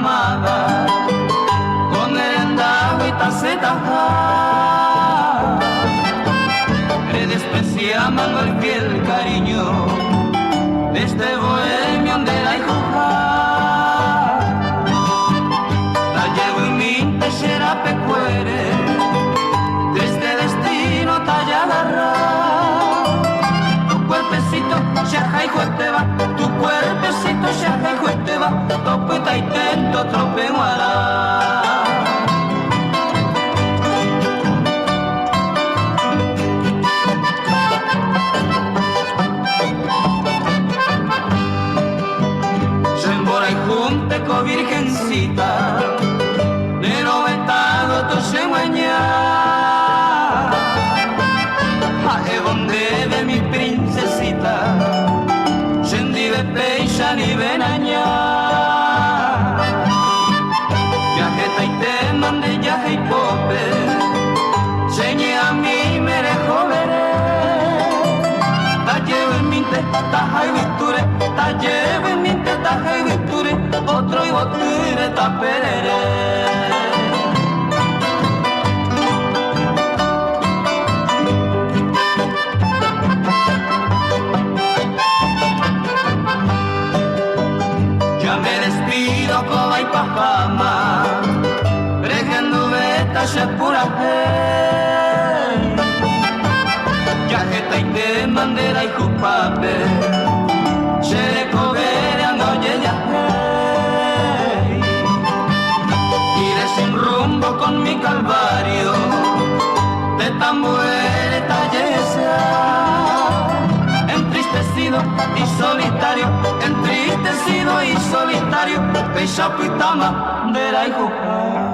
amada, con merenda y taceta, le despreciamos el fiel cariño de este bohemio de la hija. La llevo en mi tejera pecuere, de este destino talla agarra. Tu cuerpecito se ajaijo te va, tu cuerpecito se ajaijo te va, topeta y tento tropeguará. Junteco virgencita, de noventado to se guaña, a donde de mi princesita, sendive peixa ni venaña, yajeta y te mande yaje y pope, señe a mí me dejo veré, ta llevo en mi te, taja y victure, ta llevo en mi te, taja y victure, otro y botire taperere. Ya me despido coba y pajama, brejando beta se pura fe, ya jeta y te bandera y jupape, se le cobere ando ya con mi calvario de tambuere talleza, entristecido y solitario, entristecido y solitario, peixa pitama de la hija.